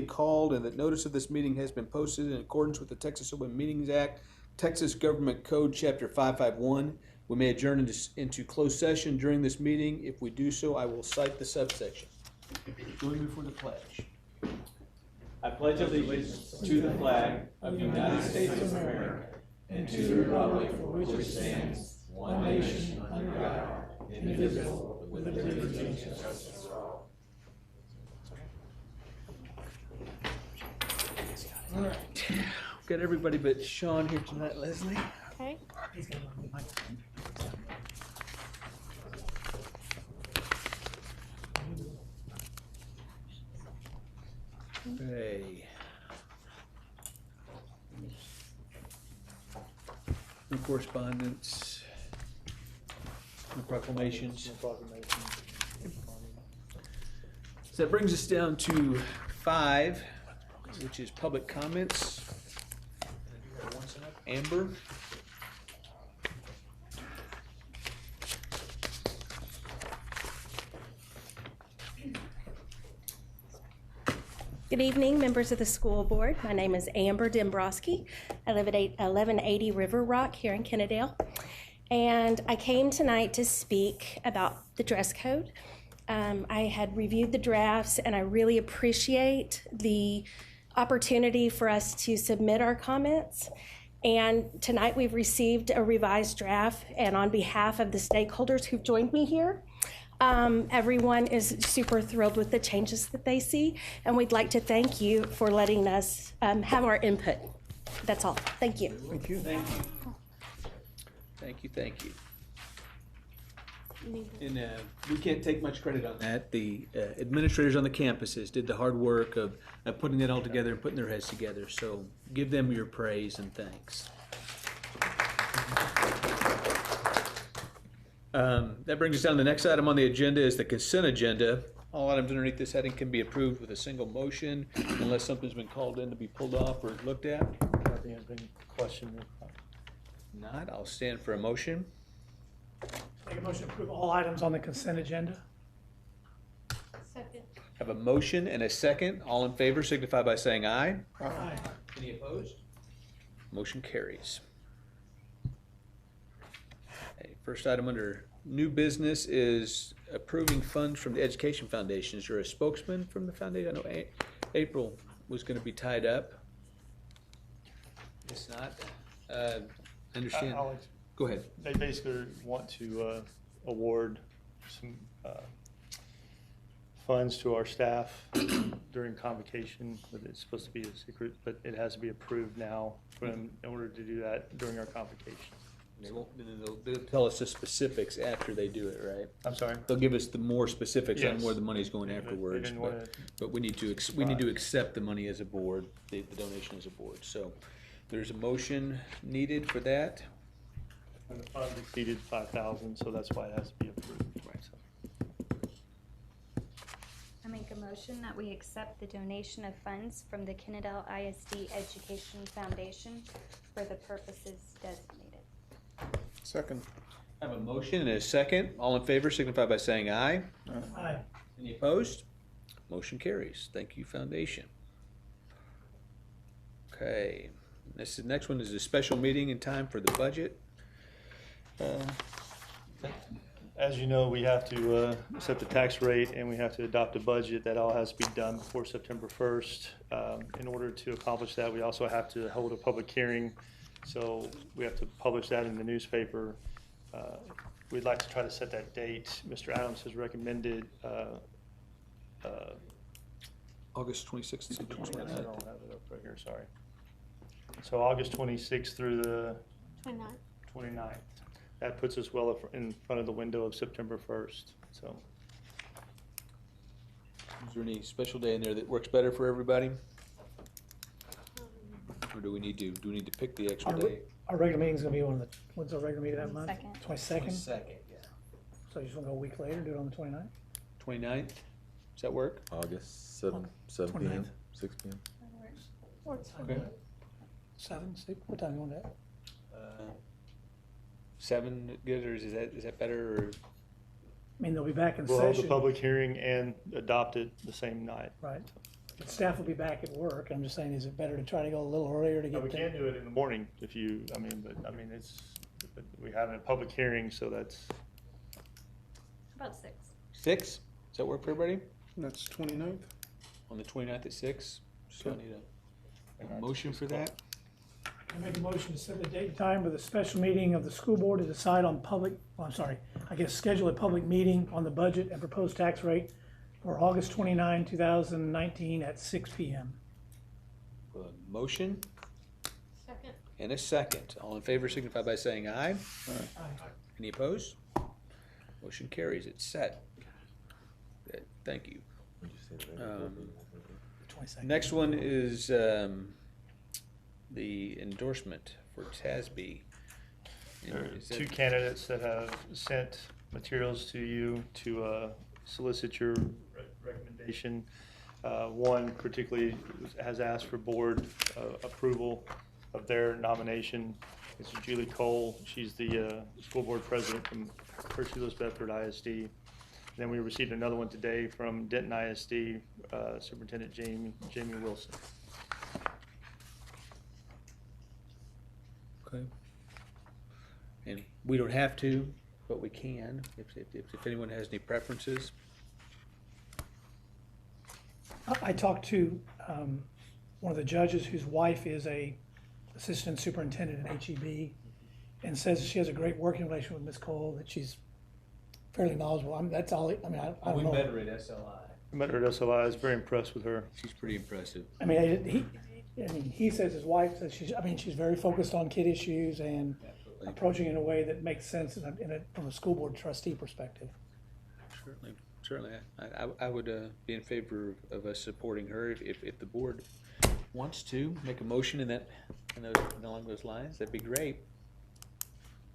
Called and that notice of this meeting has been posted in accordance with the Texas Open Meetings Act, Texas Government Code, Chapter 551. We may adjourn into closed session during this meeting. If we do so, I will cite the subsection. Join me for the pledge. I pledge allegiance to the flag of the United States of America and to the republic for which it stands, one nation, under God, indivisible, with liberty and justice for all. All right, got everybody but Sean here tonight, Leslie. Okay. Okay. No correspondence. No proclamations. So that brings us down to 5, which is public comments. Amber. Good evening, members of the school board. My name is Amber Dembrowski. I live at 1180 River Rock here in Kennedale. And I came tonight to speak about the dress code. I had reviewed the drafts and I really appreciate the opportunity for us to submit our comments. And tonight we've received a revised draft, and on behalf of the stakeholders who've joined me here, everyone is super thrilled with the changes that they see, and we'd like to thank you for letting us have our input. That's all. Thank you. Thank you. Thank you. Thank you. Thank you. And we can't take much credit on that. The administrators on the campuses did the hard work of putting it all together and putting their heads together. So give them your praise and thanks. That brings us down to the next item on the agenda is the consent agenda. All items underneath this heading can be approved with a single motion unless something's been called in to be pulled off or looked at. Nothing has been questioned. Not, I'll stand for a motion. Make a motion to approve all items on the consent agenda. Second. Have a motion and a second. All in favor signify by saying aye. Aye. Any opposed? Motion carries. Okay, first item under new business is approving funds from the Education Foundation. Is there a spokesman from the foundation? I know April was going to be tied up. It's not. I understand. Go ahead. They basically want to award some funds to our staff during convocation, but it's supposed to be a secret, but it has to be approved now for them in order to do that during our convocation. They'll tell us the specifics after they do it, right? I'm sorry? They'll give us the more specifics on Yes. where the money's going afterwards. But we need to accept the money as a board, the donation as a board. So there's a motion needed for that. And the fund exceeded 5,000, so that's why it has to be approved. Right. So. I make a motion that we accept the donation of funds from the Kennedale ISD Education Foundation for the purposes designated. Second. I have a motion and a second. All in favor signify by saying aye. Aye. Any opposed? Motion carries. Thank you, Foundation. Okay, this next one is a special meeting in time for the budget. As you know, we have to set the tax rate and we have to adopt a budget. That all has to be done before September 1st. In order to accomplish that, we also have to hold a public hearing. So we have to publish that in the newspaper. We'd like to try to set that date. Mr. Adams has recommended August 26th to I don't 29th. have it up right here, sorry. So August 26th through the 29th. That puts us well in front of the window of September 1st. So, Is there any special day in there that works better for everybody? Or do we need to pick the extra day? Our regular meeting's gonna be when's our regular meeting that month? 22nd. 22nd? Yeah. So you just wanna go a week later, do it on the 29th? 29th? Does that work? August 7 p.m., 29th. 6 p.m. Okay. 7, 6, what time you want that? 7 good, or is that better? Or? I mean, they'll be back in we'll hold session. the public hearing and adopt it the same night. Right. Staff will be back at work. I'm just saying, is it better to try to go a little earlier to But get we there? can do it in the morning if you, but we have a public hearing, so that's, About 6. 6? Does that work for everybody? That's 29th? On the 29th at 6? So I need a motion for that? I make a motion to set the date and time for the special meeting of the school board to decide on schedule a public meeting on the budget and proposed tax rate for August 29, 2019 at 6 p.m. A motion Second. and a second. All in favor signify by saying aye. Any opposed? Motion carries. It's set. Good. Thank you. Um, 22nd. Next one is the endorsement for TASB. there are Is that- 2 candidates that have sent materials to you to solicit your recommendation. One particularly has asked for board approval of their nomination. It's Julie Cole. She's the school board president from Hershey Lewis Bedford ISD. Then we received another one today from Denton ISD, Superintendent Jamie Wilson. Okay. And we don't have to, but we can, if anyone has any preferences. I talked to one of the judges whose wife is a assistant superintendent at HEB and says she has a great working relationship with Ms. Cole, that she's fairly knowledgeable. That's all, I don't know. at SLI. I met her at SLI. I was very impressed with her. She's pretty impressive. He says his wife says she's very focused on kid issues and Absolutely. approaching in a way that makes sense from a school board trustee perspective. Certainly. I would be in favor of us supporting her if the board wants to make a motion along those lines. That'd be great.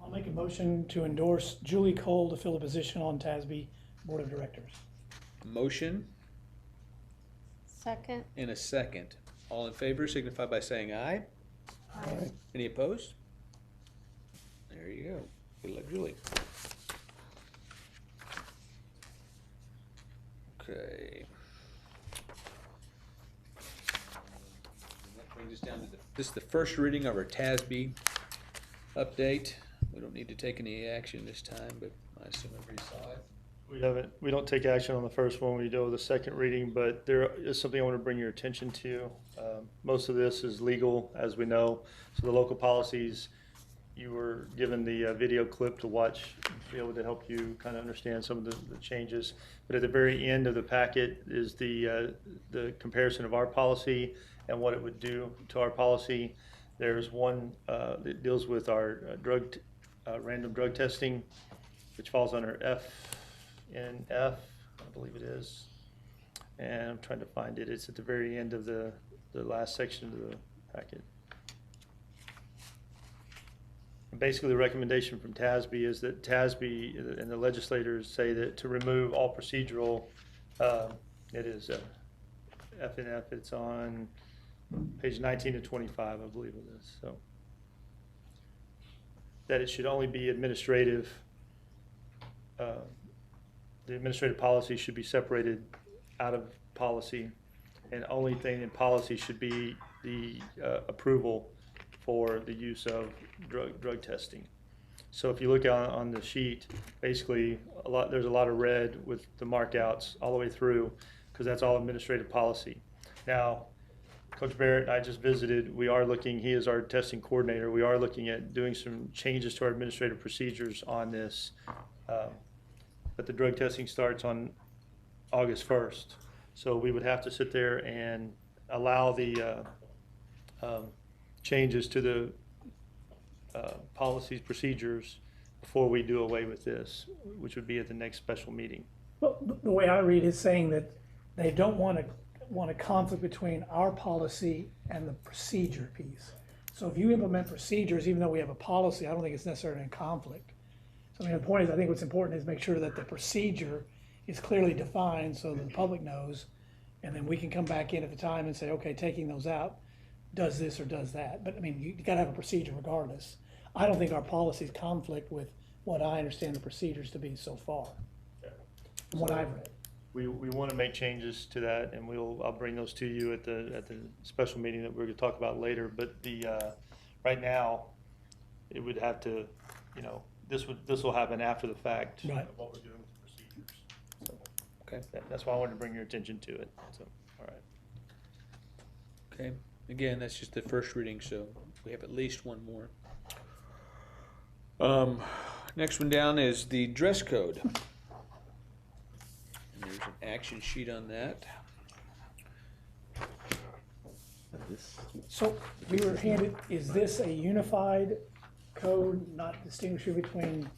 I'll make a motion to endorse Julie Cole to fill a position on TASB Board of Directors. Motion Second. and a second. All in favor signify by saying aye. Aye. Any opposed? There you go. Good luck, Julie. Okay. That brings us down to this is the first reading of our TASB update. We don't need to take any action this time, but I assume everybody saw it. We don't take action on the first one, we do the second reading, but there is something I want to bring your attention to. Most of this is legal, as we know, so the local policies, you were given the video clip to watch, be able to help you kind of understand some of the changes. But at the very end of the packet is the comparison of our policy and what it would do to our policy. There's one that deals with our random drug testing, which falls under F and F, I believe it is. And I'm trying to find it. It's at the very end of the last section of the packet. And basically, the recommendation from TASB is that TASB and the legislators say that to remove all procedural, it is F and F. It's on page 19 to 25, I believe it is. So that it should only be administrative. The administrative policy should be separated out of policy, and only thing in policy should be the approval for the use of drug testing. So if you look on the sheet, basically there's a lot of red with the marked outs all the way through, because that's all administrative policy. Now, Coach Barrett and I just visited. We are looking, he is our testing coordinator. We are looking at doing some changes to our administrative procedures on this. But the drug testing starts on August 1st. So we would have to sit there and allow the changes to the policies, procedures before we do away with this, which would be at the next special meeting. Well, the way I read is saying that they don't want a conflict between our policy and the procedure piece. So if you implement procedures, even though we have a policy, I don't think it's necessarily in conflict. So the point is, I think what's important is make sure that the procedure is clearly defined so that the public knows, and then we can come back in at the time and say, okay, taking those out does this or does that. But you gotta have a procedure regardless. I don't think our policies conflict with what I understand the procedures to be so far, from what I've read. we want to make changes to that, and I'll bring those to you at the special meeting that we're going to talk about later. But right now, it would have to, this will happen after the fact Right. of what we're doing with the procedures. So Okay. that's why I wanted to bring your attention to it. So, all right. Okay, again, that's just the first reading, so we have at least one more. Next one down is the dress code. And there's an action sheet on that. So we were handed, is this a unified code, not distinguishing between?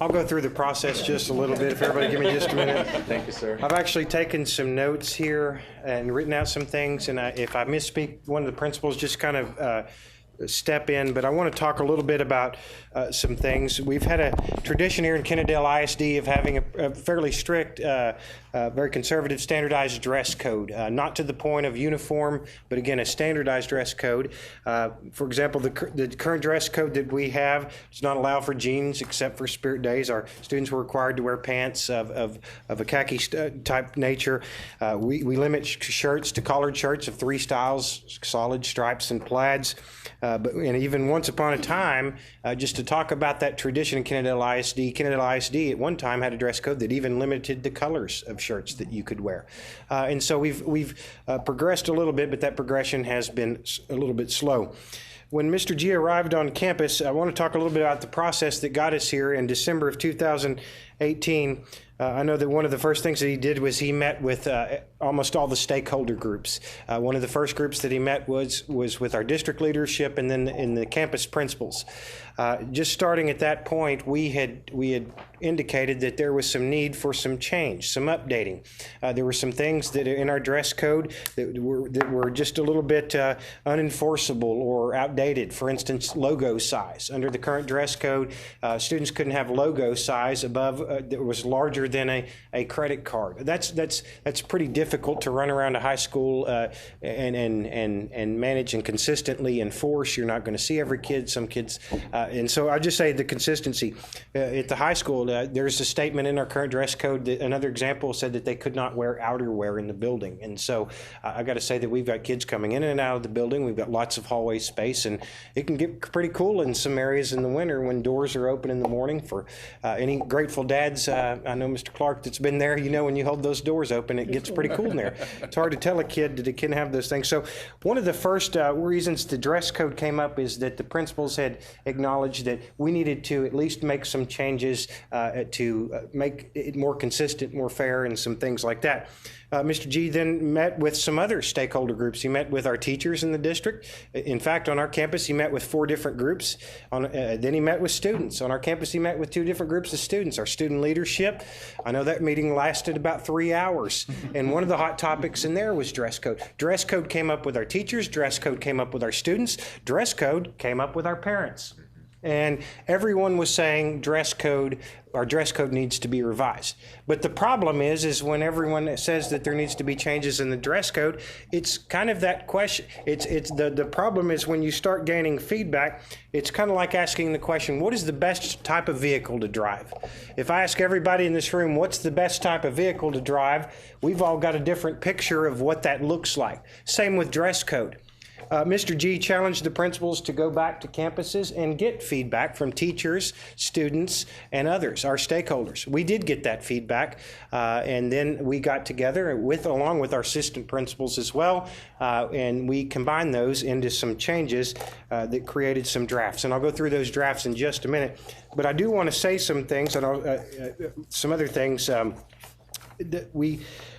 I'll go through the process just a little bit, if everybody give me just a minute. Thank you, sir. I've actually taken some notes here and written out some things, and if I misspeak, one of the principals just kind of step in, but I want to talk a little bit about some things. We've had a tradition here in Kennedale ISD of having a fairly strict, very conservative standardized dress code, not to the point of uniform, but again, a standardized dress code. For example, the current dress code that we have does not allow for jeans except for spirit days. Our students were required to wear pants of a khaki type nature. We limit shirts to collared shirts of 3 styles, solid stripes and plaids. And even once upon a time, just to talk about that tradition in Kennedale ISD at one time had a dress code that even limited the colors of shirts that you could wear. And so we've progressed a little bit, but that progression has been a little bit slow. When Mr. G arrived on campus, I want to talk a little bit about the process that got us here in December of 2018. I know that one of the first things that he did was he met with almost all the stakeholder groups. One of the first groups that he met was with our district leadership and then in the campus principals. Just starting at that point, we had indicated that there was some need for some change, some updating. There were some things that in our dress code that were just a little bit unenforceable or outdated. For instance, logo size. Under the current dress code, students couldn't have logo size above that was larger than a credit card. That's pretty difficult to run around a high school and manage and consistently enforce. You're not going to see every kid. Some kids, and so I just say the consistency at the high school. There's a statement in our current dress code that another example said that they could not wear outerwear in the building, and so I got to say that we've got kids coming in and out of the building. We've got lots of hallway space, and it can get pretty cool in some areas in the winter when doors are open in the morning. For any grateful dads, I know Mr. Clark that's been there, when you hold those doors open, it gets pretty cool in there. It's hard to tell a kid that it can have those things. So one of the first reasons the dress code came up is that the principals had acknowledged that we needed to at least make some changes to make it more consistent, more fair, and some things like that. Mr. G then met with some other stakeholder groups. He met with our teachers in the district. In fact, on our campus, he met with 4 different groups. Then he met with students. On our campus, he met with 2 different groups of students. Our student leadership, I know that meeting lasted about 3 hours. And one of the hot topics in there was dress code. Dress code came up with our teachers. Dress code came up with our students. Dress code came up with our parents. And everyone was saying our dress code needs to be revised. But the problem is when everyone says that there needs to be changes in the dress code, it's kind of that question. The problem is when you start gaining feedback, it's kind of like asking the question, what is the best type of vehicle to drive? If I ask everybody in this room, what's the best type of vehicle to drive, we've all got a different picture of what that looks like. Same with dress code. Mr. G challenged the principals to go back to campuses and get feedback from teachers, students, and others, our stakeholders. We did get that feedback, and then we got together along with our assistant principals as well, and we combined those into some changes that created some drafts. And I'll go through those drafts in just a minute. But I do want to say some things, and some other things that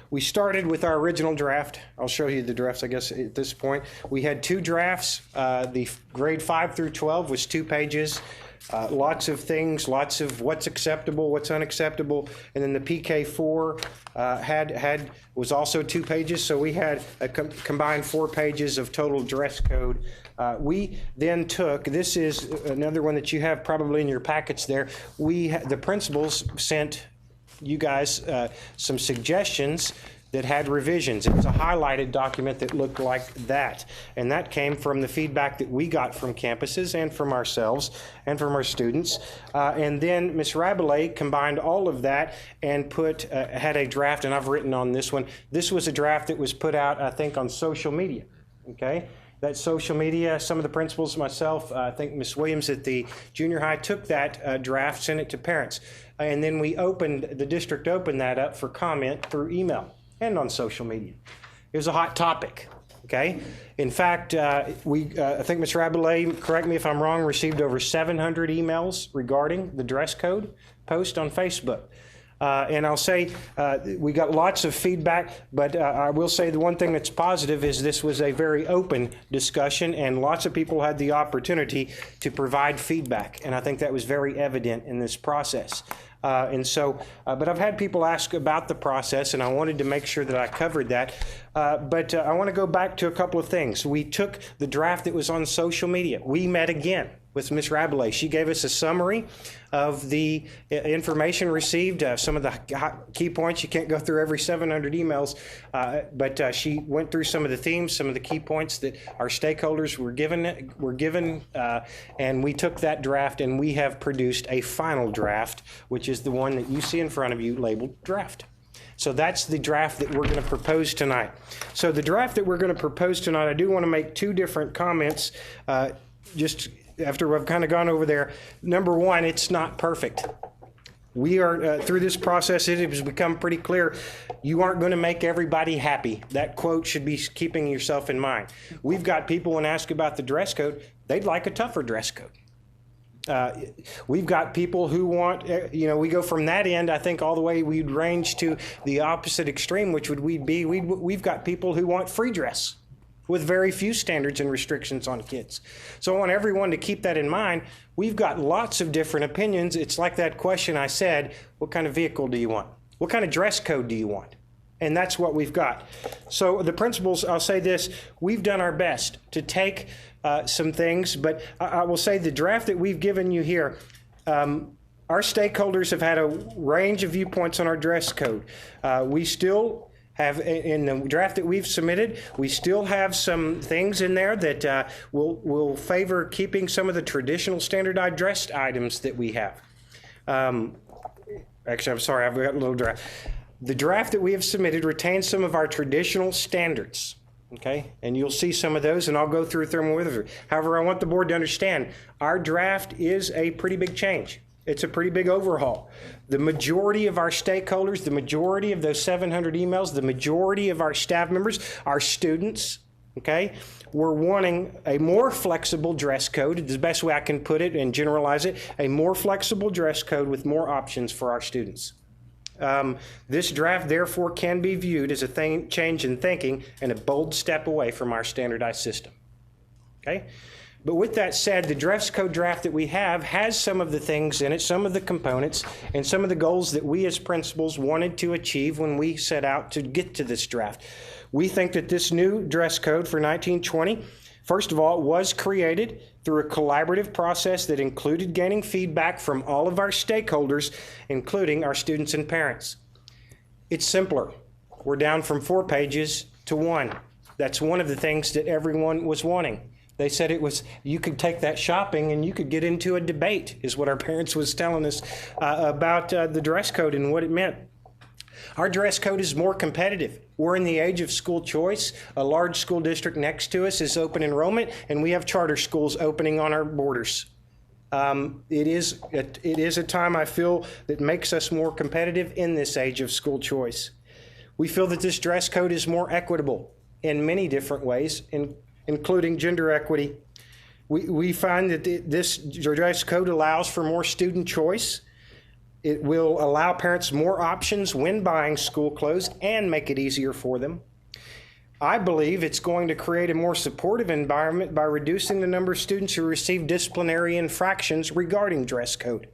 we started with our original draft. I'll show you the drafts, I guess, at this point. We had 2 drafts. The grade 5 through 12 was 2 pages. Lots of things, lots of what's acceptable, what's unacceptable. And then the PK4 was also 2 pages. So we had a combined 4 pages of total dress code. We then took, this is another one that you have probably in your packets there. The principals sent you guys some suggestions that had revisions. It was a highlighted document that looked like that. And that came from the feedback that we got from campuses and from ourselves and from our students. And then Ms. Rabelais combined all of that and had a draft, and I've written on this one. This was a draft that was put out, I think, on social media, okay? That social media, some of the principals, myself, I think Ms. Williams at the junior high took that draft, sent it to parents. And then the district opened that up for comment through email and on social media. It was a hot topic, okay? In fact, I think Ms. Rabelais, correct me if I'm wrong, received over 700 emails regarding the dress code post on Facebook. And I'll say we got lots of feedback, but I will say the one thing that's positive is this was a very open discussion, and lots of people had the opportunity to provide feedback, and I think that was very evident in this process. But I've had people ask about the process, and I wanted to make sure that I covered that. But I want to go back to a couple of things. We took the draft that was on social media. We met again with Ms. Rabelais. She gave us a summary of the information received, some of the key points. You can't go through every 700 emails, but she went through some of the themes, some of the key points that our stakeholders were given, and we took that draft and we have produced a final draft, which is the one that you see in front of you labeled draft. So that's the draft that we're going to propose tonight. So the draft that we're going to propose tonight, I do want to make two different comments just after I've kind of gone over there. Number one, it's not perfect. We are, through this process, it has become pretty clear, you aren't going to make everybody happy. That quote should be keeping yourself in mind. We've got people when asked about the dress code, they'd like a tougher dress code. We've got people who want, we go from that end, I think all the way we'd range to the opposite extreme, which would we've got people who want free dress with very few standards and restrictions on kids. So I want everyone to keep that in mind. We've got lots of different opinions. It's like that question I said, what kind of vehicle do you want? What kind of dress code do you want? And that's what we've got. So the principals, I'll say this, we've done our best to take some things, but I will say the draft that we've given you here, our stakeholders have had a range of viewpoints on our dress code. We still have, in the draft that we've submitted, we still have some things in there that will favor keeping some of the traditional standardized dress items that we have. Actually, I'm sorry, I've got a little draft. The draft that we have submitted retains some of our traditional standards, okay? And you'll see some of those, and I'll go through them with you. However, I want the board to understand, our draft is a pretty big change. It's a pretty big overhaul. The majority of our stakeholders, the majority of those 700 emails, the majority of our staff members, our students, okay, we're wanting a more flexible dress code, the best way I can put it and generalize it, a more flexible dress code with more options for our students. This draft, therefore, can be viewed as a change in thinking and a bold step away from our standardized system. Okay? But with that said, the dress code draft that we have has some of the things in it, some of the components, and some of the goals that we as principals wanted to achieve when we set out to get to this draft. We think that this new dress code for 1920, first of all, was created through a collaborative process that included gaining feedback from all of our stakeholders, including our students and parents. It's simpler. We're down from 4 pages to 1. That's one of the things that everyone was wanting. They said it was, you could take that shopping and you could get into a debate, is what our parents was telling us about the dress code and what it meant. Our dress code is more competitive. We're in the age of school choice. A large school district next to us is open enrollment, and we have charter schools opening on our borders. It is a time, I feel, that makes us more competitive in this age of school choice. We feel that this dress code is more equitable in many different ways, including gender equity. We find that this dress code allows for more student choice. It will allow parents more options when buying school clothes and make it easier for them. I believe it's going to create a more supportive environment by reducing the number of students who receive disciplinary infractions regarding dress code.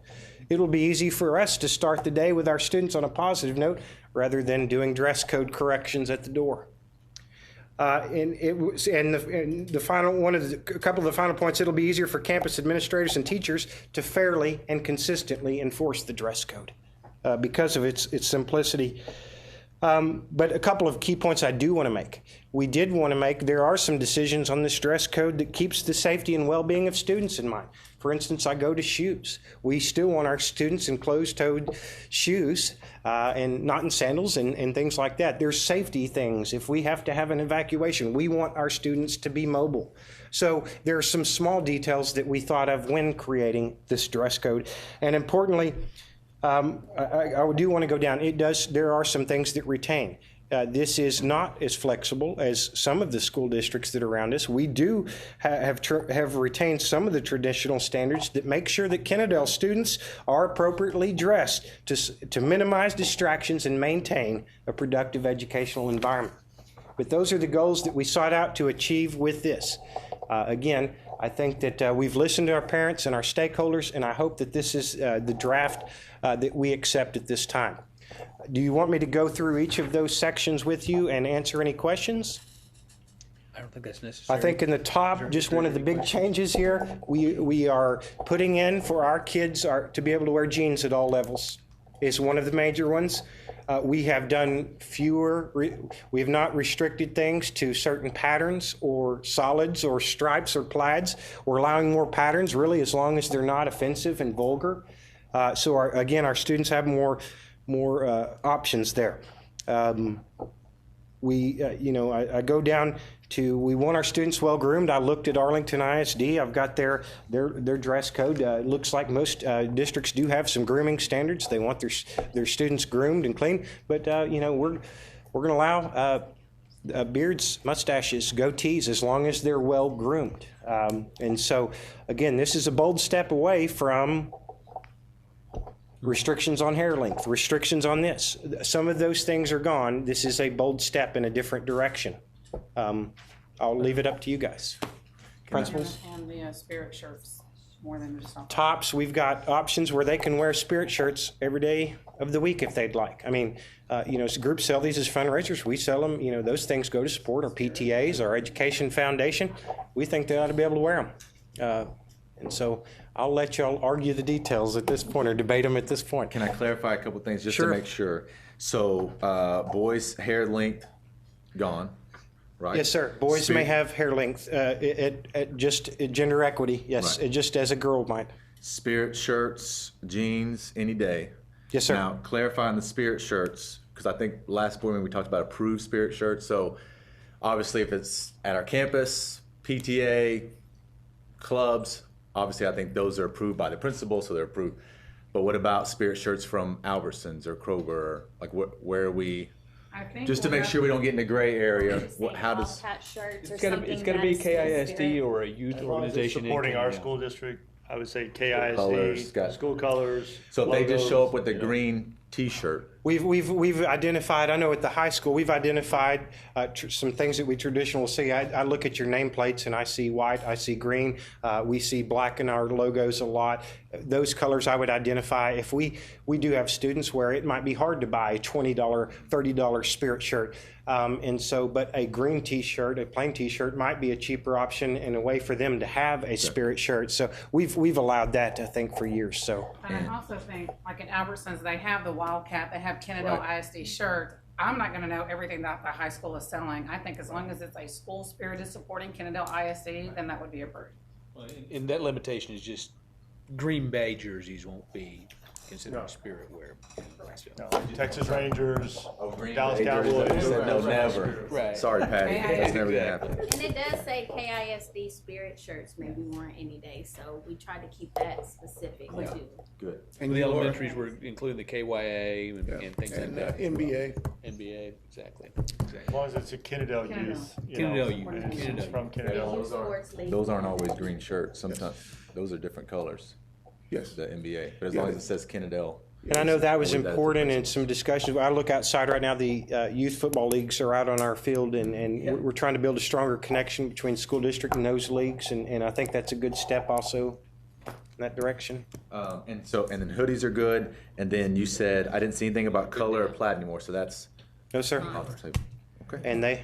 It'll be easy for us to start the day with our students on a positive note rather than doing dress code corrections at the door. A couple of the final points, it'll be easier for campus administrators and teachers to fairly and consistently enforce the dress code because of its simplicity. But a couple of key points I do want to make. We did want to make, there are some decisions on this dress code that keeps the safety and well-being of students in mind. For instance, I go to shoes. We still want our students in closed-toed shoes and not in sandals and things like that. There's safety things. If we have to have an evacuation, we want our students to be mobile. So there are some small details that we thought of when creating this dress code. And importantly, I do want to go down. There are some things that retain. This is not as flexible as some of the school districts that are around us. We do have retained some of the traditional standards that make sure that Kennedale students are appropriately dressed to minimize distractions and maintain a productive educational environment. But those are the goals that we sought out to achieve with this. Again, I think that we've listened to our parents and our stakeholders, and I hope that this is the draft that we accept at this time. Do you want me to go through each of those sections with you and answer any questions? I don't think that's necessary. I think in the top, just one of the big changes here, we are putting in for our kids to be able to wear jeans at all levels is one of the major ones. We have done we have not restricted things to certain patterns or solids or stripes or plaids. We're allowing more patterns really as long as they're not offensive and vulgar. So again, our students have more options there. I go down to, we want our students well groomed. I looked at Arlington ISD. I've got their dress code. It looks like most districts do have some grooming standards. They want their students groomed and clean. But we're going to allow beards, mustaches, goatees as long as they're well groomed. And so again, this is a bold step away from restrictions on hair length, restrictions on this. Some of those things are gone. This is a bold step in a different direction. I'll leave it up to you guys. Principals? And the spirit shirts, more than just on Tops, we've got options where they can wear spirit shirts every day of the week if they'd like. I mean, groups sell these as fundraisers. We sell them. Those things go to support our PTAs, our education foundation. We think they ought to be able to wear them. And so I'll let y'all argue the details at this point or debate them at this point. Can I clarify a couple things just Sure. to make sure? So, boys' hair length gone, right? Yes, sir. Boys may have hair length just gender equity. Yes, Right. just as a girl might. Spirit shirts, jeans, any day. Yes, sir. Now, clarifying the spirit shirts, because I think last board meeting we talked about approved spirit shirts. So, obviously, if it's at our campus, PTA, clubs, obviously, I think those are approved by the principal, so they're approved. But what about spirit shirts from Albertsons or Kroger? Like, where are we? I think Just to make sure we don't get in the gray area. How does? Shirts or It's gotta be KISD or a youth As long as it's organization. supporting our Yeah. school district, I would say Colors, KISD, got- school colors. So if they just logos, show up with the you know. green T-shirt. We've identified, I know at the high school, we've identified some things that we traditionally see. I look at your nameplates and I see white, I see green, we see black in our logos a lot. Those colors I would identify. If we do have students where it might be hard to buy a $20, $30 spirit shirt. But a green T-shirt, a plain T-shirt might be a cheaper option and a way for them to have a spirit shirt. So we've allowed that, I think, for years. So. And I also think, like in Albertsons, they have the Wildcat, they have Kennedale Right. ISD shirt. I'm not gonna know everything that the high school is selling. I think as long as it's a school spirited supporting Kennedale ISD, then that would be approved. Well, and that limitation is just Green Bay jerseys won't be considered No. spirit wear. No, Texas Rangers, Green Dallas Bay jerseys. Cowboys. They said no, never. Right. Sorry, Patty. Right. That's never gonna happen. And it does say KISD spirit shirts may be worn any day, so we try to keep that specific too. Good. And the elementaries were including the KYA and things like And that. NBA. NBA, exactly. As long as it's a Kennedale youth. Kennedale youth, and it's Kennedale. from They Kennedale. use sports league. Those aren't always green shirts. Sometimes those are different colors. Yes. The NBA, but as long as it says Kennedale. And I know that was I'll leave that to the important in principals. some discussions. I look outside right now, the youth football leagues are out on our field, and we're trying to build a stronger connection between school district and those leagues, and I think that's a good step also in that direction. And then hoodies are good. And then you said I didn't see anything about color or plaid anymore. So that's No, sir. okay. And they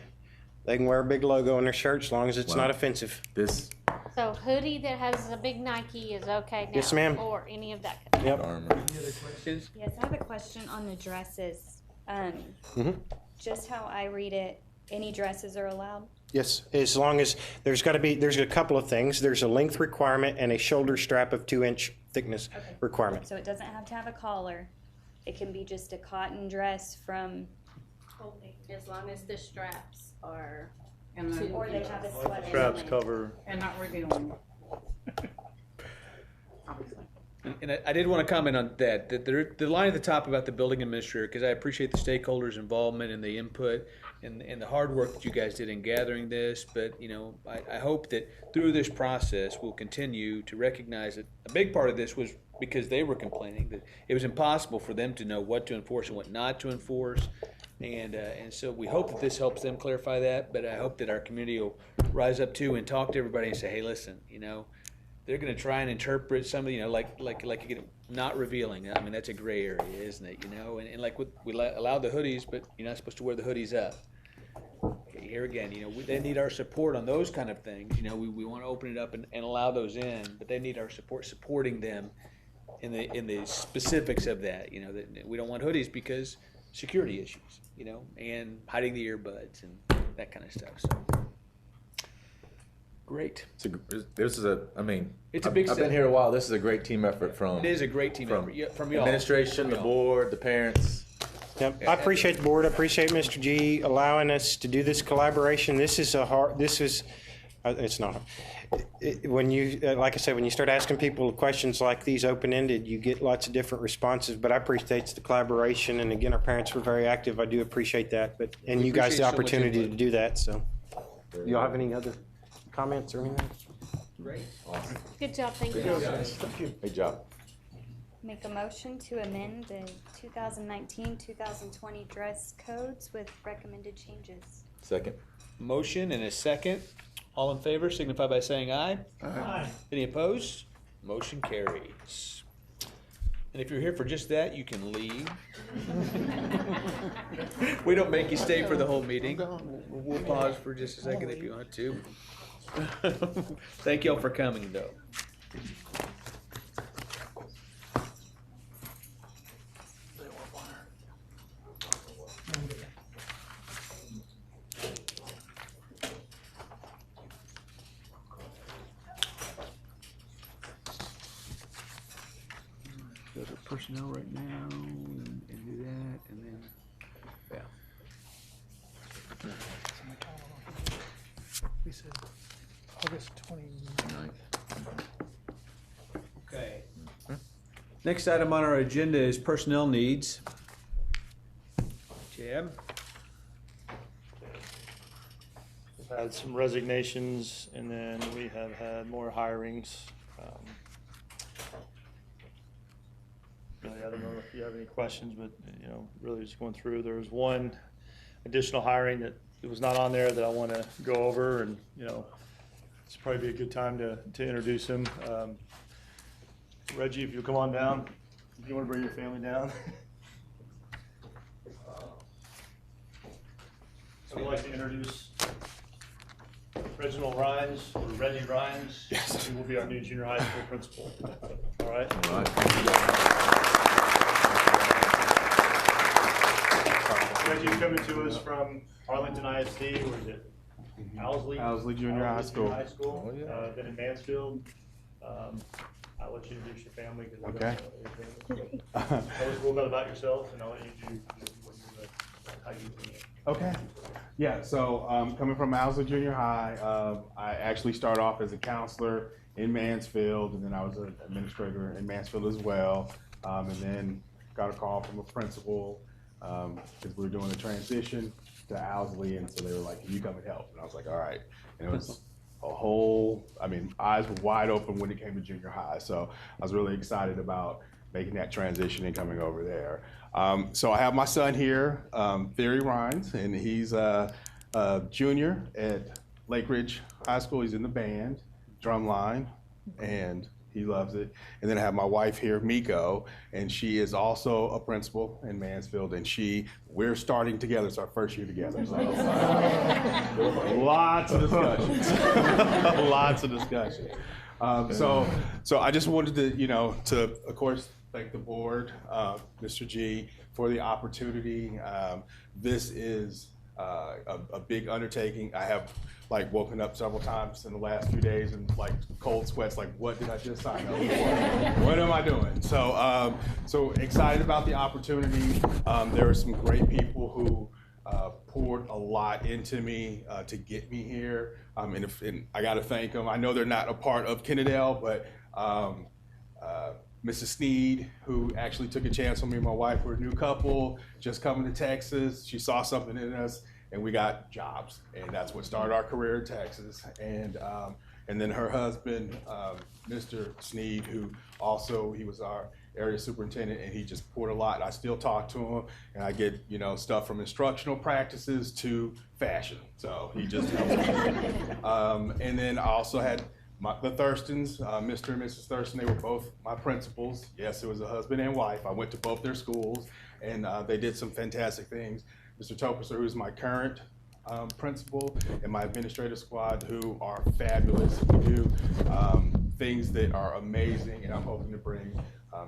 can wear a big logo on their shirt as long as it's Wow. not offensive. This So hoodie that has a big Nike is okay now? Yes, ma'am. Or any of that? Yep. armor. Yes, I have a question on the dresses. Just how I read it, any dresses are allowed? Yes, as long as there's a couple of things. There's a length requirement and a shoulder strap of 2-inch thickness requirement. So it doesn't have to have a collar. It can be just a cotton dress from, As long as the straps are And then- or they have a sweater. Straps cover. And not revealing. Obviously. And I did want to comment on that the line at the top about the building administrator, because I appreciate the stakeholders' involvement and the input and the hard work that you guys did in gathering this. But, you know, I hope that through this process, we'll continue to recognize that a big part of this was because they were complaining that it was impossible for them to know what to enforce and what not to enforce. And so we hope that this helps them clarify that, but I hope that our community will rise up too and talk to everybody and say, hey, listen, you know, they're going to try and interpret something, you know, like not revealing. I mean, that's a gray area, isn't it? You know, and like we allow the hoodies, but you're not supposed to wear the hoodies up. Okay, here again, you know, they need our support on those kind of things. You know, we want to open it up and allow those in, but they need our support supporting them in the specifics of that. You know, that we don't want hoodies because security issues, you know, and hiding the earbuds and that kind of stuff. So. Great. It's a big I've step. been here a while. This is a great team effort from. It is a great team from effort. Yeah, from y'all. administration, From the y'all. board, the parents. Yep. I appreciate the board. I appreciate Mr. G allowing us to do this collaboration. It's not hard. When you, like I said, when you start asking people questions like these open-ended, you get lots of different responses, but I appreciate the collaboration. And again, our parents were very active. I do appreciate that, and you guys appreciate the so much opportunity to input. do that. So y'all have any other comments or anything? Great. Good job, thank you. Great job. Make a motion to amend the 2019-2020 dress codes with recommended changes. Second. Motion and a second. All in favor signify by saying aye. Aye. Any opposed? Motion carries. And if you're here for just that, you can leave. We don't make you stay for the whole meeting. We'll pause for just a second if you want to. Thank y'all for coming, though. Go to personnel right now and do that, and then, yeah. We said August 29th. Okay. Next item on our agenda is personnel needs. Jeb? We've had some resignations, and then we have had more hirings. Really, I don't know if you have any questions, but, you know, really just going through, there was one additional hiring that was not on there that I want to go over, and, you know, it's probably be a good time to introduce him. Reggie, if you'll come on down, if you want to bring your family down. So I'd like to introduce Reginald Rhines, or Reggie Rhines. Yes. He will be our new junior high school principal. All right? All right. Reggie's coming to us from Arlington ISD, or is it Owsley Junior High School. High School. Oh, yeah. Then in Mansfield. I'll let you introduce your family. Okay. Tell us a little bit about yourself, and I'll let you do how you do it. Okay. Yeah, so coming from Owsley Junior High, I actually started off as a counselor in Mansfield, and then I was an administrator in Mansfield as well, and then got a call from a principal because we were doing a transition to Owsley, and so they were like, can you come and help? And I was like, all right. And it was eyes were wide open when it came to junior high, so I was really excited about making that transition and coming over there. So I have my son here, Theory Rhines, and he's a junior at Lake Ridge High School. He's in the band, drumline, and he loves it. And then I have my wife here, Miko, and she is also a principal in Mansfield, and we're starting together. It's our first year together. So lots of discussions. Lots of discussions. So I just wanted to, of course, thank the board, Mr. G, for the opportunity. This is a big undertaking. I have woken up several times in the last few days and cold sweats, what did I just sign up for? What am I doing? So, so excited about the opportunity. There are some great people who poured a lot into me to get me here. And I got to thank them. I know they're not a part of Kennedale, but Mrs. Sneed, who actually took a chance on me and my wife. We're a new couple, just coming to Texas. She saw something in us, and we got jobs, and that's what started our career in Texas. And then her husband, Mr. Sneed, who also, he was our area superintendent, and he just poured a lot. I still talk to him, and I get stuff from instructional practices to fashion. So he just helps me. And then I also had the Thurstons, Mr. and Mrs. Thurston. They were both my principals. Yes, it was a husband and wife. I went to both their schools, and they did some fantastic things. Mr. Topeser, who is my current principal, and my administrative squad, who are fabulous. We do things that are amazing, and I'm hoping to bring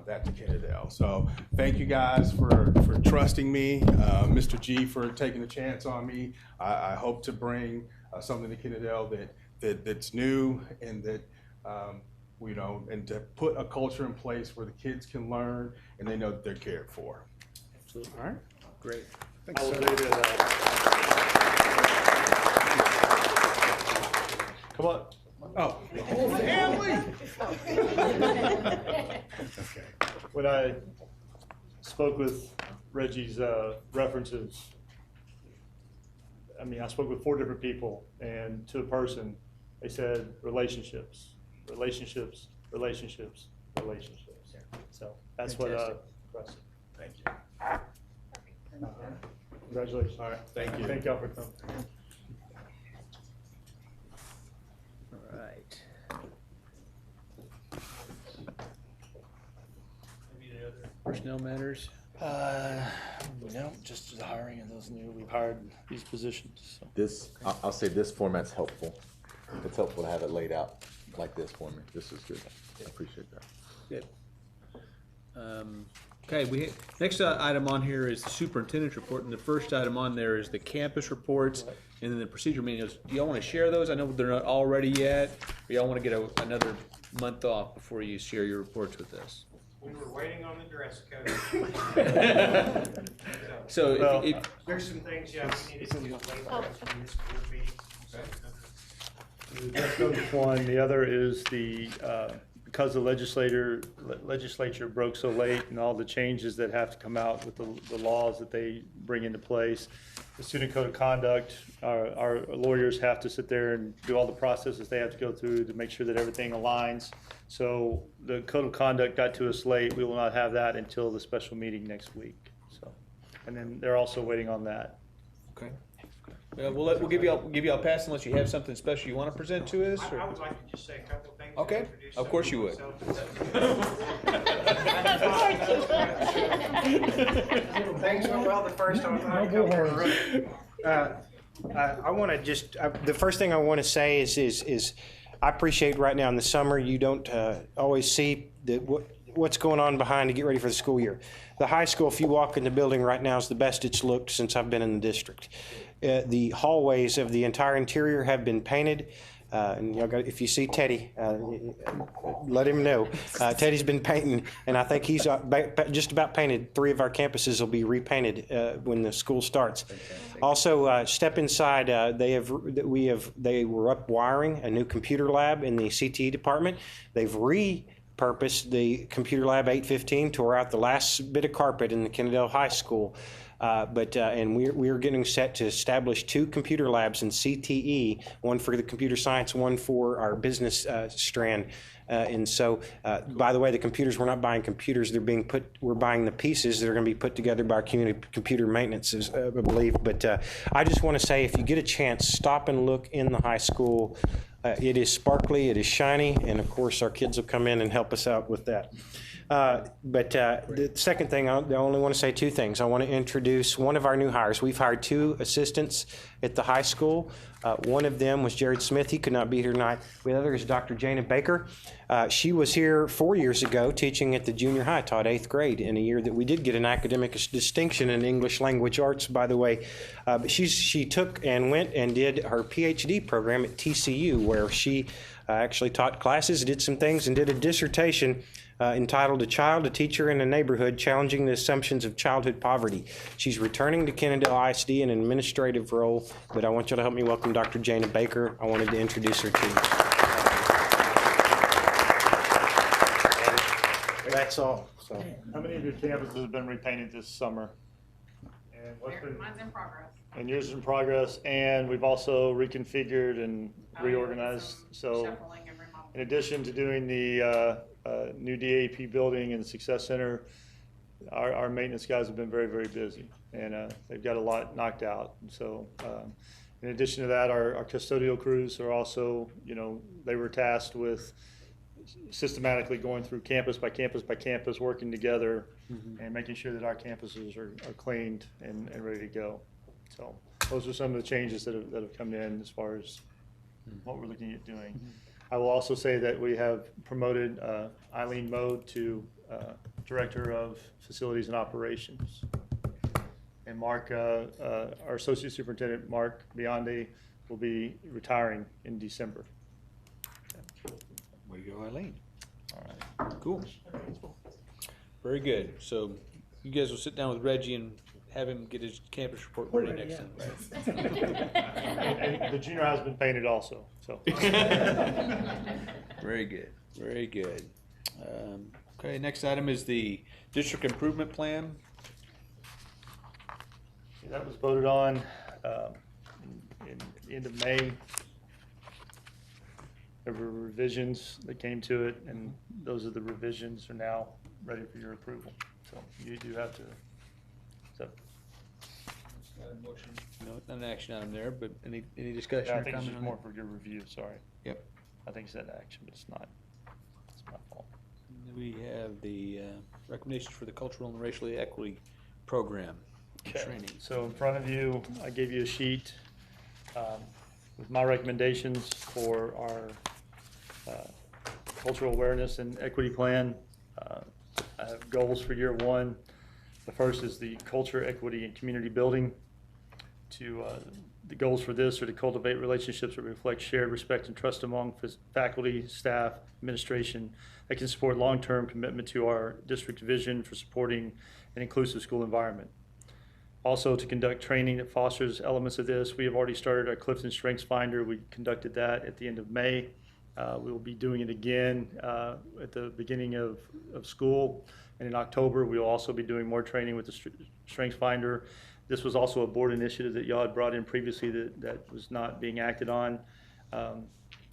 that to Kennedale. So thank you guys for trusting me, Mr. G for taking a chance on me. I hope to bring something to Kennedale that's new, and that and to put a culture in place where the kids can learn and they know that they're cared for. Absolutely. All right. Great. I will say that, come on. Oh, the whole family. Okay. When I spoke with Reggie's references, I spoke with 4 different people, and to a person, they said relationships, relationships, relationships, relationships. So that's Fantastic. what impressive. Thank you. Congratulations. All right. Thank you. Thank y'all for coming. All right. Any other personnel matters? No, just the hiring of those new, we've hired these positions. So. This, I'll say this format's helpful. It's helpful to have it laid out like this for me. This is good. I appreciate that. Good. Okay, next item on here is the superintendent's report, and the first item on there is the campus reports, and then the procedure meetings. Do y'all want to share those? I know they're not all ready yet, but y'all want to get another month off before you share your reports with us. We were waiting on the dress code. So if There's some things, we needed to do later in this board meeting. The dress code is one. The other is because the legislature broke so late, and all the changes that have to come out with the laws that they bring into place. The student code of conduct, our lawyers have to sit there and do all the processes they have to go through to make sure that everything aligns. So the code of conduct got to us late. We will not have that until the special meeting next week. So, and then they're also waiting on that. okay. We'll give you a pass unless you have something special you want to present to us. I would like to just say a couple of things. Okay, of course you would. Things went well the first time. I want to just, the first thing I want to say is I appreciate right now in the summer, you don't always see what's going on behind to get ready for the school year. The high school, if you walk in the building right now, is the best it's looked since I've been in the district. The hallways of the entire interior have been painted. And if you see Teddy, let him know. Teddy's been painting, and I think he's just about painted. 3 of our campuses will be repainted when the school starts. Also, step inside. They were up wiring a new computer lab in the CTE department. They've repurposed the computer lab 815, tore out the last bit of carpet in the Kennedale High School. And we're getting set to establish 2 computer labs in CTE, one for the computer science, one for our business strand. And so, by the way, the computers, we're not buying computers, we're buying the pieces that are going to be put together by our community computer maintenance, I believe. But I just want to say, if you get a chance, stop and look in the high school. It is sparkly, it is shiny, and of course our kids will come in and help us out with that. The second thing, I only want to say two things. I want to introduce one of our new hires. We've hired 2 assistants at the high school. One of them was Jared Smith. He could not be here tonight. The other is Dr. Jana Baker. She was here 4 years ago teaching at the junior high, taught 8th grade in a year that we did get an academic distinction in English language arts, by the way. But she took and went and did her PhD program at TCU, where she actually taught classes, did some things, and did a dissertation entitled A Child, a Teacher in a Neighborhood, Challenging the Assumptions of Childhood Poverty. She's returning to Kennedale ISD in an administrative role, but I want you to help me welcome Dr. Jana Baker. I wanted to introduce her to you. And that's all. So. How many of your campuses have been repainted this summer? And Mine's in progress. And yours is in progress, and we've also reconfigured and reorganized. So Shuffling and remodeling. in addition to doing the new DAP building and Success Center, our maintenance guys have been very, very busy, and they've got a lot knocked out. And so in addition to that, our custodial crews are also, they were tasked with systematically going through campus by campus by campus, working together and making sure that our campuses are cleaned and ready to go. So those are some of the changes that have come in as far as what we're looking at doing. I will also say that we have promoted Eileen Mode to Director of Facilities and Operations. And Mark, our Associate Superintendent, Mark Biondi, will be retiring in December. Way to go, Eileen. All right. Cool. Very good. So you guys will sit down with Reggie and have him get his campus report ready next time. And the junior high has been painted also. So. Very good. Very good. Okay, next item is the district improvement plan. That was voted on in the end of May. There were revisions that came to it, and those are the revisions are now ready for your approval. So you do have to accept. No, it's not an action item there, but any discussion Yeah, I or think it's comment just on more that? for your review, sorry. Yep. I think it's that action, but it's not. It's my fault. We have the recommendations for the cultural and racial equity program and Okay, training. so in front of you, I gave you a sheet with my recommendations for our cultural awareness and equity plan. I have goals for year 1. The first is the culture, equity, and community building. The goals for this are to cultivate relationships that reflect shared respect and trust among faculty, staff, administration that can support long-term commitment to our district's vision for supporting an inclusive school environment. Also, to conduct training that fosters elements of this. We have already started our Clifton Strengths Finder. We conducted that at the end of May. We will be doing it again at the beginning of school. And in October, we will also be doing more training with the Strengths Finder. This was also a board initiative that y'all had brought in previously that was not being acted on.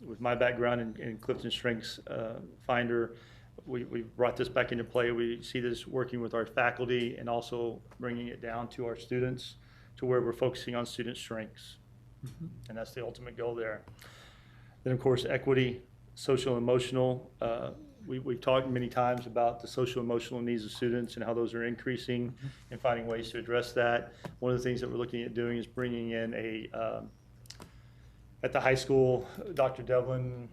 With my background in Clifton Strengths Finder, we brought this back into play. We see this working with our faculty and also bringing it down to our students to where we're focusing on student strengths. And that's the ultimate goal there. Then, of course, equity, social and emotional. We've talked many times about the social emotional needs of students and how those are increasing and finding ways to address that. One of the things that we're looking at doing is bringing in at the high school, Dr. Devlin,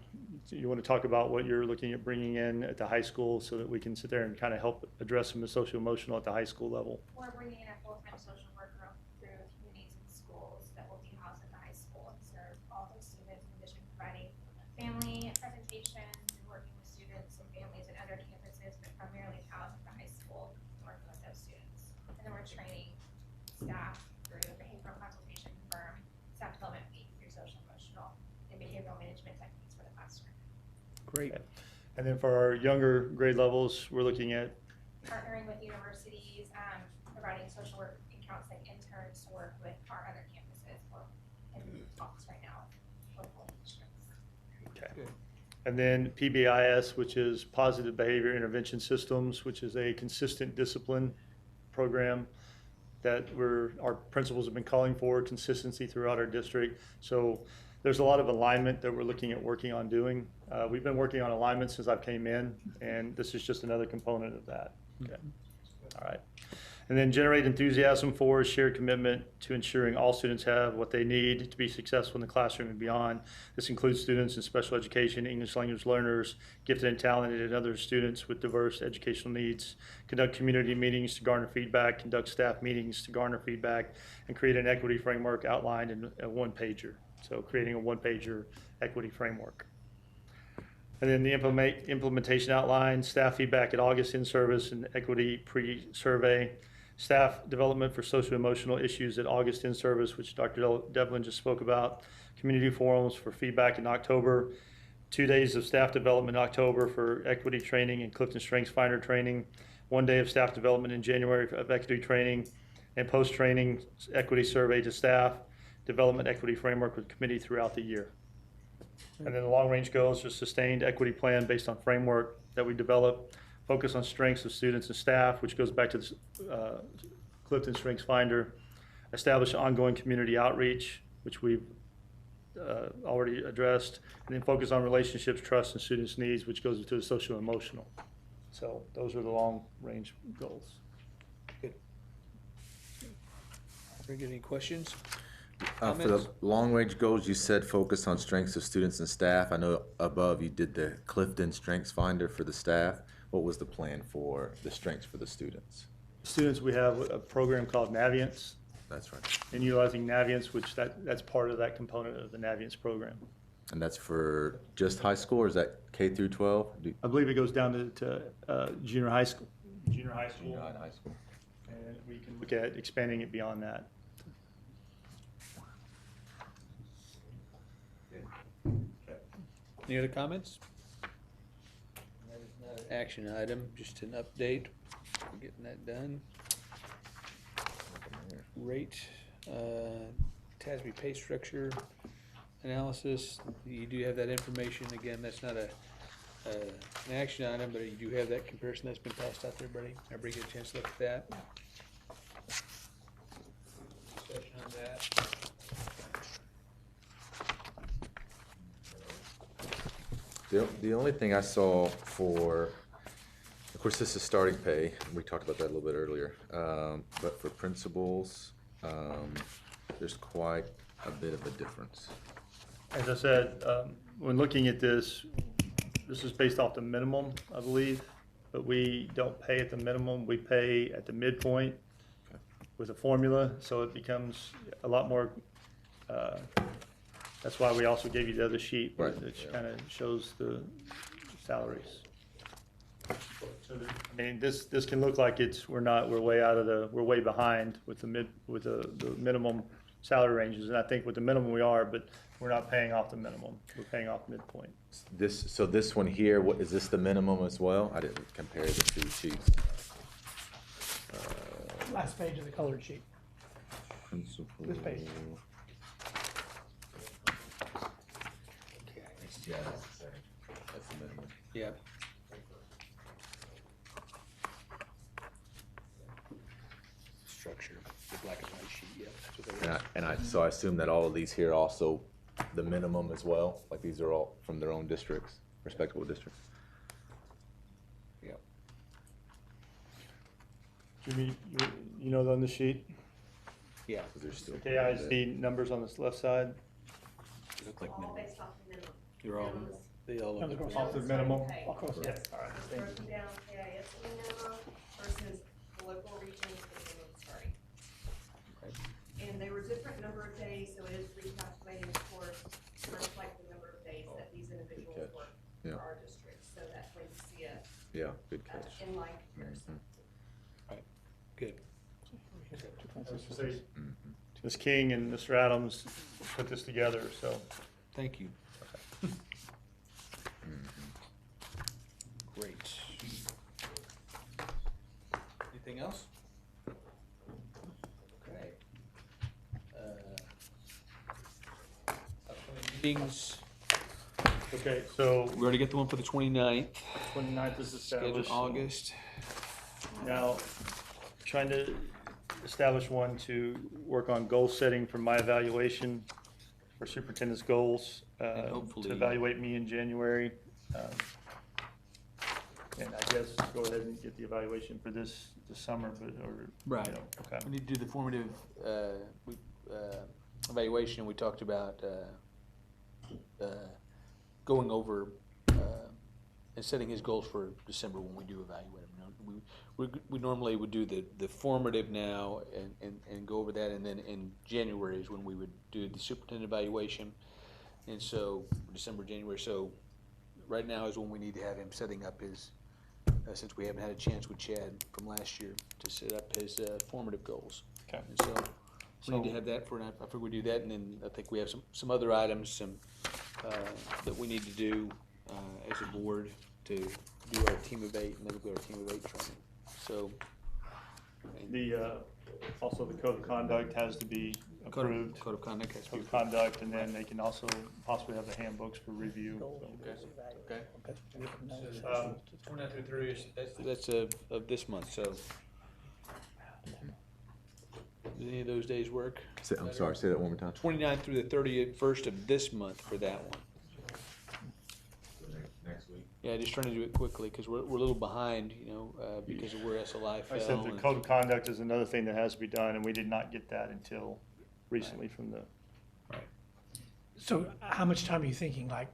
you want to talk about what you're looking at bringing in at the high school so that we can sit there and kind of help address some of the social emotional at the high school level? We're bringing in a full-time social worker through communities and schools that will be housed at the high school and serve all the students, in addition to providing family presentations and working with students and families at other campuses, but primarily housed at the high school, working with those students. And then we're training staff through a behavioral consultation firm, staff development week through social emotional and behavioral management techniques for the classroom. Great. And then for our younger grade levels, we're looking at Partnering with universities, providing social work and counseling interns to work with our other campuses. We're in talks right now with local districts. okay. Good. And then PBIS, which is Positive Behavior Intervention Systems, which is a consistent discipline program that our principals have been calling for consistency throughout our district. So there's a lot of alignment that we're looking at working on doing. We've been working on alignment since I've came in, and this is just another component of that. Okay. All right. And then generate enthusiasm for shared commitment to ensuring all students have what they need to be successful in the classroom and beyond. This includes students in special education, English language learners, gifted and talented, and other students with diverse educational needs. Conduct community meetings to garner feedback, conduct staff meetings to garner feedback, and create an equity framework outlined in a one-pager. So creating a one-pager equity framework. And then the implementation outline, staff feedback at August in-service and equity pre-survey. Staff development for socio-emotional issues at August in-service, which Dr. Devlin just spoke about. Community forums for feedback in October. 2 days of staff development in October for equity training and Clifton Strengths Finder training. 1 day of staff development in January of equity training. And post-training equity survey to staff. Development equity framework with committee throughout the year. And then the long-range goals are sustained equity plan based on framework that we develop. Focus on strengths of students and staff, which goes back to the Clifton Strengths Finder. Establish ongoing community outreach, which we've already addressed. And then focus on relationships, trust, and students' needs, which goes to the social and emotional. So those are the long-range goals. Good. Very good. Any questions? For the long-range goals, you said focus on strengths of students and staff. I know above you did the Clifton Strengths Finder for the staff. What was the plan for the strengths for the students? Students, we have a program called Naviance. That's right. And utilizing Naviance, which that's part of that component of the Naviance program. And that's for just high school, or is that K through 12? I believe it goes down to junior high school. Junior high school. Junior high school. And we can look at expanding it beyond that. Any other comments? That is not an action item, just an update. We're getting that done. Rate, TASB pay structure analysis. You do have that information. Again, that's not an action item, but you do have that comparison that's been passed out to everybody. Everybody get a chance to look at that. Discussion on that. The only thing I saw for, of course, this is starting pay. We talked about that a little bit earlier. But for principals, there's quite a bit of a difference. As I said, when looking at this is based off the minimum, I believe, but we don't pay at the minimum. We pay at the midpoint with a formula, so it becomes a lot more. That's why we also gave you the other sheet, which kind of shows the salaries. So I mean, this can look like we're way behind with the minimum salary ranges, and I think with the minimum we are, but we're not paying off the minimum. We're paying off midpoint. So this one here, is this the minimum as well? I didn't compare the two sheets. Last page of the colored sheet. Principal. This page. Yeah, that's the minimum. Yeah. Structure, the black and white sheet, yeah. That's what they So I assume that all of these here also the minimum as well? Like these are all from their own districts, respectable districts? Yep. Jimmy, you know on the sheet? Yeah. There's still KISD numbers on this left side. They look like All minimum. based off the minimum. They're all, they all look. Numbers Off the minimum? Of course. Yes, all right. Thank you. Broken down KISD minimum versus the local regions for the minimum starting. And they were different number of days, so it is recalculating, of course, to reflect the number of days that these individuals work for our districts, so that when you see a good catch. inline comparison. Good. Ms. King and Mr. Adams put this together, so. Thank you. Great. Anything else? Okay. Upcoming meetings, Okay, so we already got the one for the 29th, 29th is scheduled established. August. Now, trying to establish one to work on goal setting for my evaluation for superintendent's goals, And hopefully- to evaluate me in January. And I guess go ahead and get the evaluation for this summer, but, or, Right. you know, okay. We need to do the formative evaluation, and we talked about going over and setting his goals for December when we do evaluate him. You know, we normally would do the formative now and go over that, and then in January is when we would do the superintendent evaluation. And so December, January. So right now is when we need to have him setting up his, since we haven't had a chance with Chad from last year to set up his formative goals. Okay. And so we need to have that for, and I figure we do that, and then I think we have some other items, that we need to do as a board to do our team of 8, and then we'll go our team of 8 training. So. The, also the code of conduct has to be approved. Code of conduct has to be Code of conduct, and then they can also possibly have the handbooks for review. Okay. 29 through 30, that's of this month, so. Does any of those days work? I'm sorry, say that one more time. 29 through the 31st of this month for that one. Next week. Yeah, just trying to do it quickly, because we're a little behind, you know, because of where SLI fell. I said the and- code of conduct is another thing that has to be done, and we did not get that until recently from the. So how much time are you thinking, like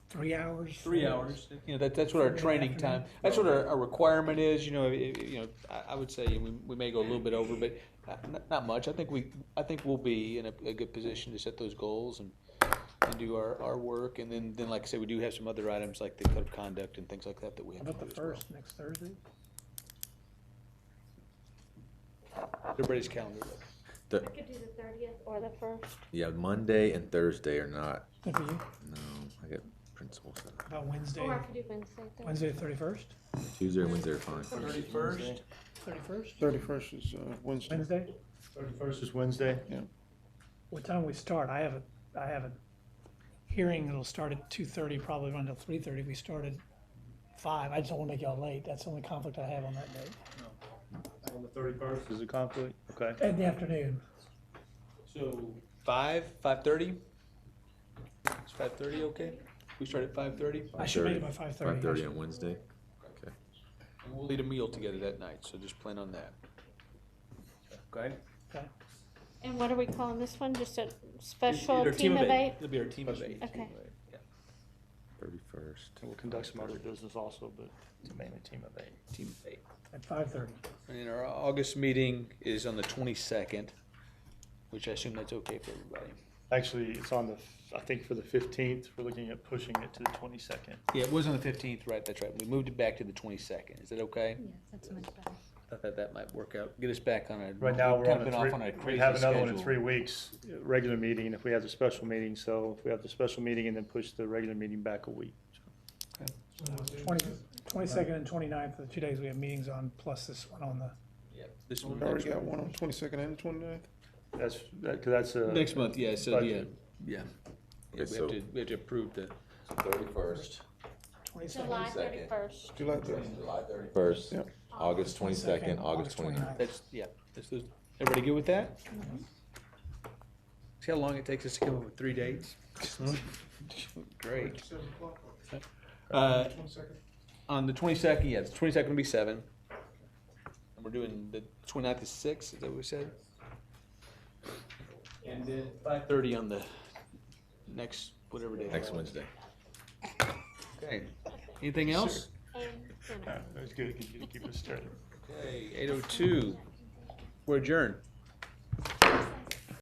3 hours? 3 hours, you know, that's what our training time, that's what our requirement is, you know, I would say we may go a little bit over, but not much. I think we'll be in a good position to set those goals and do our work, and then like I said, we do have some other items like the code of conduct and things like that we have How to about do the as well. first, next Thursday? Everybody's calendar. I could do the 30th or the 1st. Yeah, Monday and Thursday are not. Good for you. No, I get principal stuff. How about Wednesday? Or I could do Wednesday. Thursday. Wednesday the 31st? Tuesday and Wednesday are fine. 31st? 31st? 31st is Wednesday. Wednesday? 31st is Wednesday. Yeah. What time we start? I have a hearing that'll start at 2:30, probably run till 3:30. We start at 5. I just don't want to make y'all late. That's the only conflict I have on that day. On the 31st is a conflict, okay. In the afternoon. So 5:30? Is 5:30 okay? We start at 5:30? I should make it by 5:30. 5:30 on Wednesday. Okay. And we'll eat a meal together that night, so just plan on that. Okay? Okay. And what are we calling this one? Just a special It'll be our team of 8? It'll be our team of 8. Okay. Yeah. 31st. And we'll conduct some other business also, but it's mainly team of 8. Team of 8. At 5:30. And then our August meeting is on the 22nd, which I assume that's okay for everybody. Actually, it's on the, I think for the 15th, we're looking at pushing it to the 22nd. Yeah, it was on the 15th, right? That's right. We moved it back to the 22nd. Is that okay? Yes, that's much better. I thought that might work out. Get us back on a. Right now, we've we're kind on of a been off on a we crazy have another one in schedule. 3 weeks, regular meeting, if we have the special meeting. So if we have the special meeting and then push the regular meeting back a week. 22nd and 29th are the 2 days we have meetings on, plus this one on the. Yeah, this We one. already got one on the 22nd and the 29th. Because that's a. Next month, yeah, so, yeah, budget. yeah. Okay, We have to approve the. 31st. 22nd. July 22nd. 31st. July 30th. July 31st. Yep. August 22nd, August 29th. That's, yeah. Everybody good with that? See how long it takes us to come up with 3 dates? Great. On the 22nd, yeah, the 22nd will be 7. And we're doing the 29th is 6, is that what we said? And then 5:30 on the next, whatever day. Next Wednesday. Okay. Anything else? And That's good, because you keep us straight. Okay, 8:02. We're adjourned.